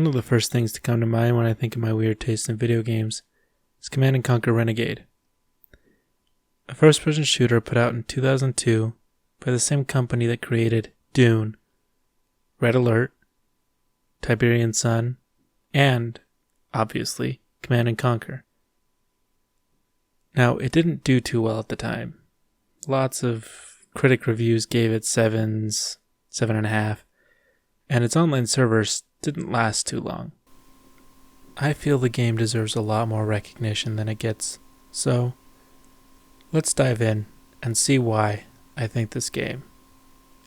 One of the first things to come to mind when I think of my weird taste in video games is Command & Conquer Renegade, a first-person shooter put out in 2002 by the same company that created Dune, Red Alert, Tiberian Sun, and, obviously, Command & Conquer. Now, it didn't do too well at the time. Lots of critic reviews gave it 7s, 7.5, and its online servers didn't last too long. I feel the game deserves a lot more recognition than it gets, so let's dive in and see why I think this game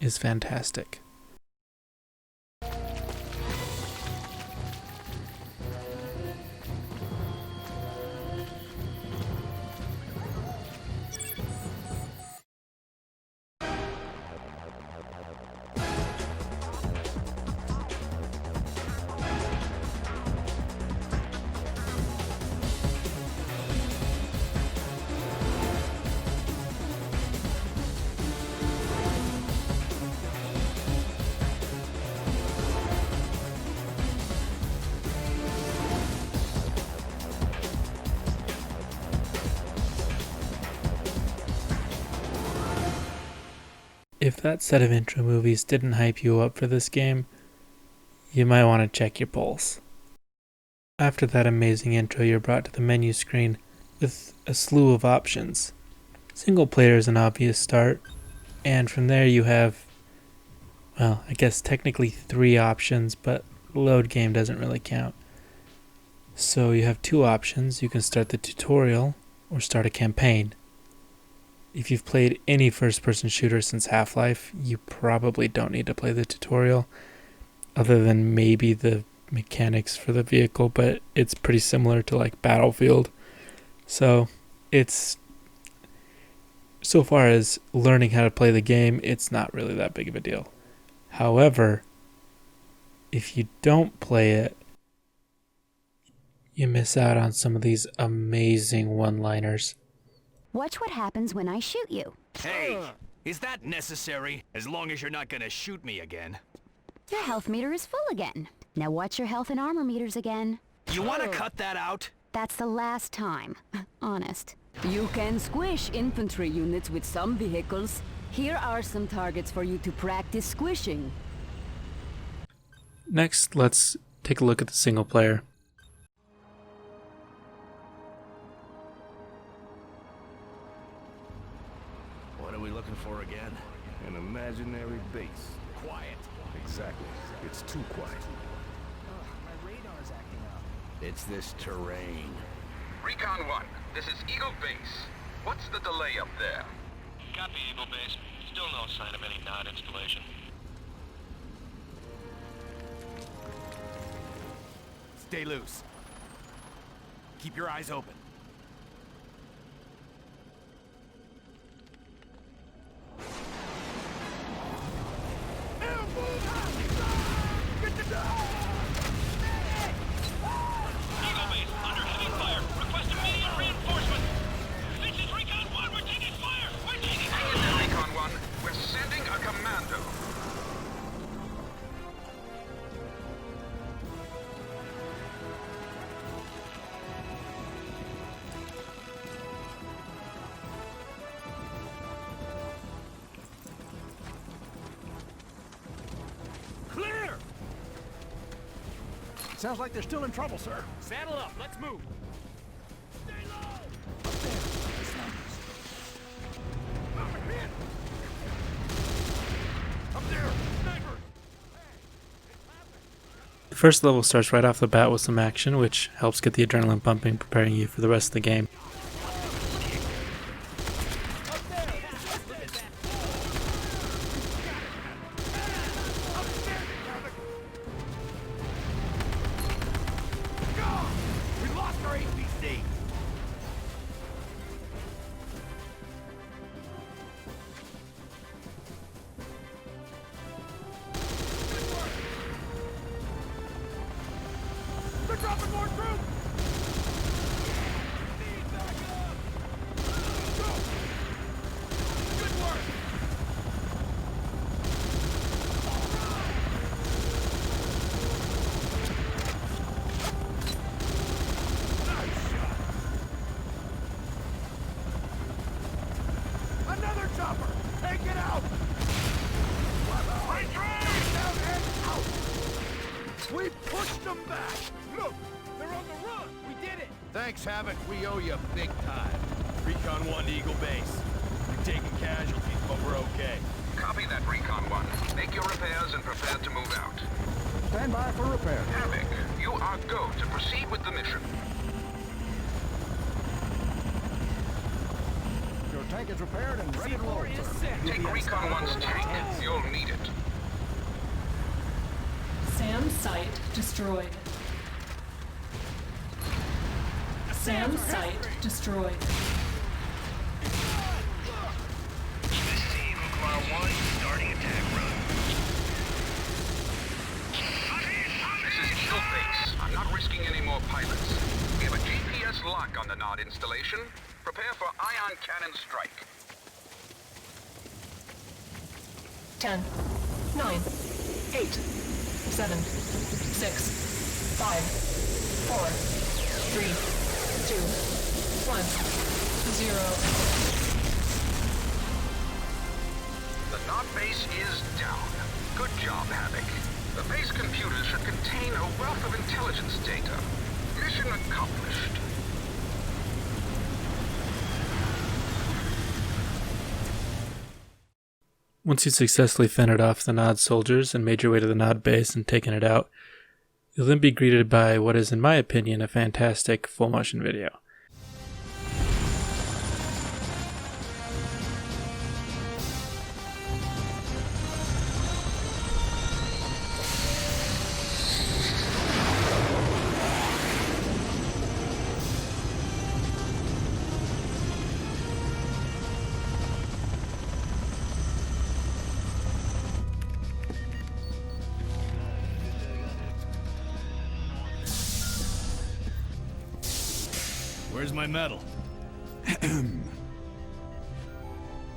is fantastic. If that set of intro movies didn't hype you up for this game, you might want to check your pulse. After that amazing intro, you're brought to the menu screen with a slew of options. Single player is an obvious start, and from there you have, well, I guess technically 3 options, but load game doesn't really count. So you have 2 options. You can start the tutorial or start a campaign. If you've played any first-person shooter since Half-Life, you probably don't need to play the tutorial, other than maybe the mechanics for the vehicle, but it's pretty similar to like Battlefield. So it's, so far as learning how to play the game, it's not really that big of a deal. However, if you don't play it, you miss out on some of these amazing one-liners. Watch what happens when I shoot you. Hey, is that necessary? As long as you're not gonna shoot me again. Your health meter is full again. Now watch your health and armor meters again. You wanna cut that out? That's the last time. Honest. You can squish infantry units with some vehicles. Here are some targets for you to practice squishing. Next, let's take a look at the single player. What are we looking for again? An imaginary base. Quiet. Exactly. It's too quiet. My radar's acting up. It's this terrain. Recon 1, this is Eagle Base. What's the delay up there? Copy, Eagle Base. Still no sign of any node installation. Stay loose. Keep your eyes open. Eagle Base, under heavy fire. Request immediate reinforcement. This is Recon 1. We're taking fire. We're taking Hang in there, Recon 1. We're sending a commando. Clear! Sounds like they're still in trouble, sir. Saddle up. Let's move. Stay low. Up there! Sniper! The first level starts right off the bat with some action, which helps get the adrenaline pumping, preparing you for the rest of the game. We lost our APC. They're dropping more troops! Good work. Thanks, Havoc. We owe you big time. Recon 1 to Eagle Base. We're taking casualties, but we're okay. Copy that, Recon 1. Make your repairs and prepare to move out. Stand by for repair. Havoc, you are go to proceed with the mission. Your tank is repaired and ready to roll, sir. Take Recon 1's tank. You'll need it. SAM site destroyed. SAM site destroyed. This is Eagle Claw 1, starting attack run. This is Eagle Base. I'm not risking any more pilots. We have a GPS lock on the Nod installation. Prepare for ion cannon strike. 10, 9, 8, 7, 6, 5, 4, 3, 2, 1, 0. The Nod base is down. Good job, Havoc. The base computers should contain a wealth of intelligence data. Mission accomplished. Once you successfully fended off the Nod soldiers and made your way to the Nod base and taken it out, you'll then be greeted by what is, in my opinion, a fantastic full-motion video. Where's my medal?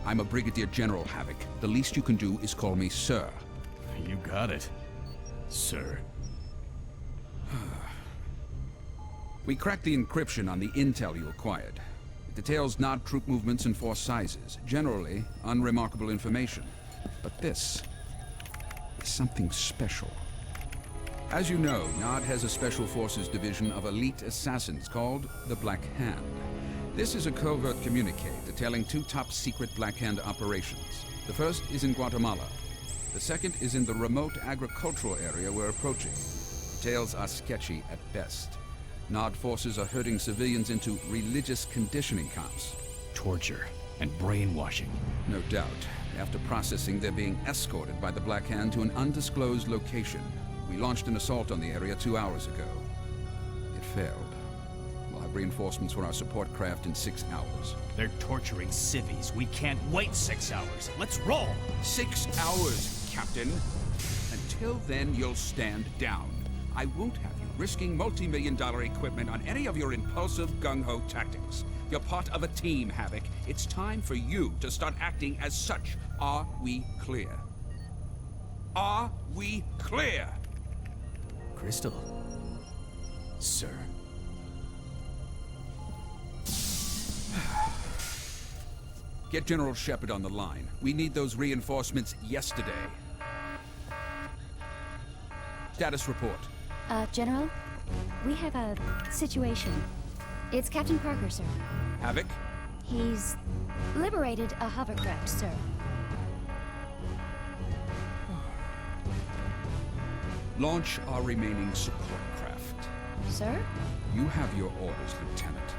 I'm a Brigadier General, Havoc. The least you can do is call me Sir. You got it, sir. We cracked the encryption on the intel you acquired. It details Nod troop movements in 4 sizes. Generally, unremarkable information. But this is something special. As you know, Nod has a Special Forces division of elite assassins called the Black Hand. This is a covert communique detailing 2 top-secret Black Hand operations. The first is in Guatemala. The second is in the remote agricultural area we're approaching. Details are sketchy at best. Nod forces are herding civilians into religious conditioning camps. Torture and brainwashing. No doubt. After processing, they're being escorted by the Black Hand to an undisclosed location. We launched an assault on the area 2 hours ago. It failed. We'll have reinforcements for our support craft in 6 hours. They're torturing civvies. We can't wait 6 hours. Let's roll! 6 hours, Captain. Until then, you'll stand down. I won't have you risking multi-million-dollar equipment on any of your impulsive gung-ho tactics. You're part of a team, Havoc. It's time for you to start acting as such. Are we clear? Are we clear? Crystal. Sir. Get General Shepard on the line. We need those reinforcements yesterday. Status report. General, we have a situation. It's Captain Parker, sir. Havoc? He's liberated a hovercraft, sir. Launch our remaining support craft. Sir? You have your orders, Lieutenant.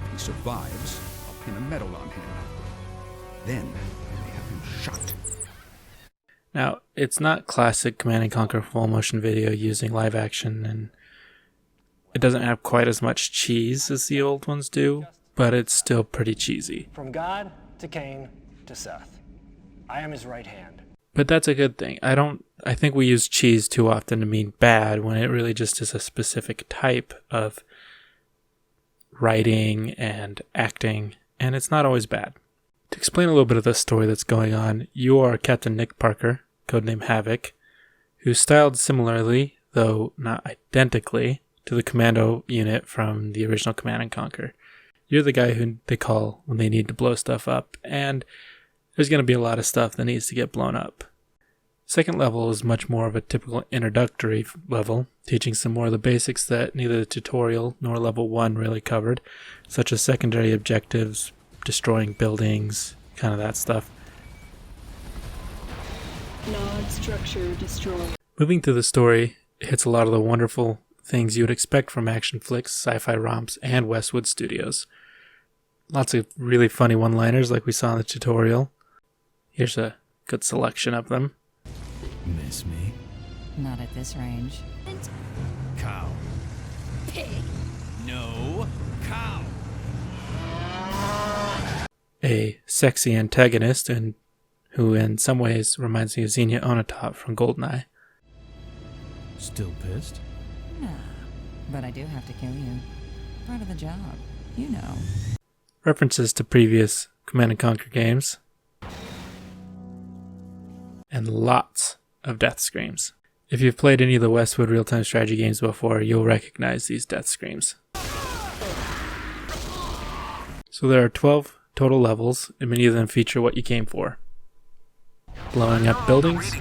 If he survives, I'll pin a medal on him. Then, I may have him shot. Now, it's not classic Command & Conquer full motion video using live action, and it doesn't have quite as much cheese as the old ones do, but it's still pretty cheesy. From God to Cain to Seth. I am his right hand. But that's a good thing. I think we use cheese too often to mean bad when it really just is a specific type of writing and acting, and it's not always bad. To explain a little bit of the story that's going on, you are Captain Nick Parker, codename Havoc, who's styled similarly, though not identically, to the commando unit from the original Command & Conquer. You're the guy who they call when they need to blow stuff up, and there's going to be a lot of stuff that needs to get blown up. Second level is much more of a typical introductory level, teaching some more of the basics that neither the tutorial nor level 1 really covered, such as secondary objectives, destroying buildings, kind of that stuff. Node structure destroyed. Moving through the story, it hits a lot of the wonderful things you would expect from action flicks, sci-fi romps, and Westwood Studios. Lots of really funny one-liners like we saw in the tutorial. Here's a good selection of them. Miss me? Not at this range. Cow. Pig. No. Cow. A sexy antagonist and who in some ways reminds me of Xenia Onatopp from GoldenEye. Still pissed? Nah, but I do have to kill you. Part of the job, you know. References to previous Command & Conquer games. And lots of death screams. If you've played any of the Westwood real-time strategy games before, you'll recognize these death screams. So there are 12 total levels, and many of them feature what you came for. Blowing up buildings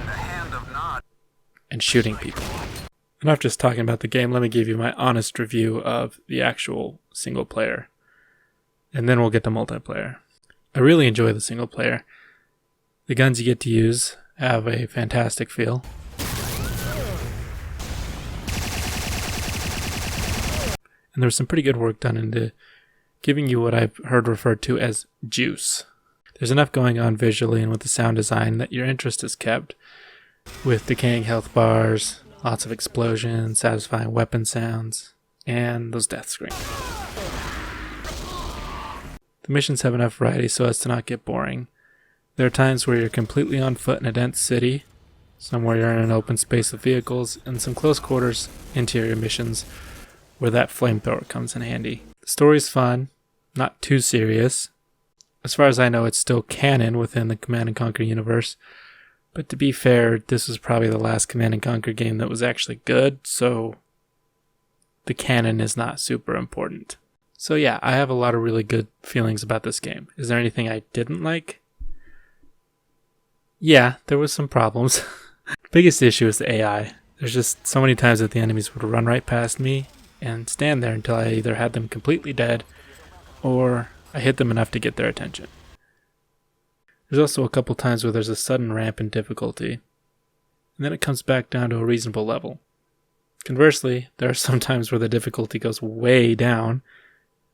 and shooting people. Enough just talking about the game, let me give you my honest review of the actual single player. And then we'll get to multiplayer. I really enjoy the single player. The guns you get to use have a fantastic feel. And there's some pretty good work done into giving you what I've heard referred to as juice. There's enough going on visually and with the sound design that your interest is kept, with decaying health bars, lots of explosions, satisfying weapon sounds, and those death screams. The missions have enough variety so as to not get boring. There are times where you're completely on foot in a dense city, some where you're in an open space of vehicles, and some close quarters interior missions where that flamethrower comes in handy. The story's fun, not too serious. As far as I know, it's still canon within the Command & Conquer universe, but to be fair, this was probably the last Command & Conquer game that was actually good, so the canon is not super important. So yeah, I have a lot of really good feelings about this game. Is there anything I didn't like? Yeah, there was some problems. Biggest issue is the AI. There's just so many times that the enemies would run right past me and stand there until I either had them completely dead or I hit them enough to get their attention. There's also a couple times where there's a sudden ramp in difficulty, and then it comes back down to a reasonable level. Conversely, there are some times where the difficulty goes way down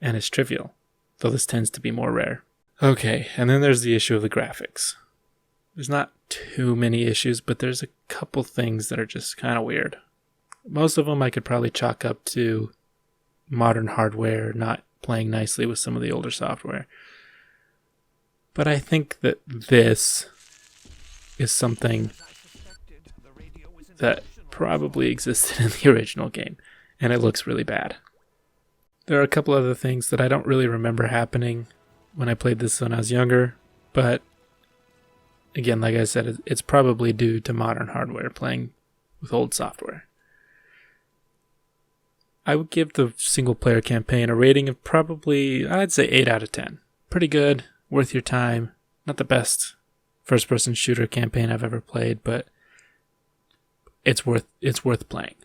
and it's trivial, though this tends to be more rare. Okay, and then there's the issue of the graphics. There's not too many issues, but there's a couple things that are just kind of weird. Most of them I could probably chalk up to modern hardware not playing nicely with some of the older software. But I think that this is something that probably existed in the original game, and it looks really bad. There are a couple other things that I don't really remember happening when I played this when I was younger, but again, like I said, it's probably due to modern hardware playing with old software. I would give the single-player campaign a rating of probably, I'd say 8 out of 10. Pretty good, worth your time. Not the best first-person shooter campaign I've ever played, but it's worth playing.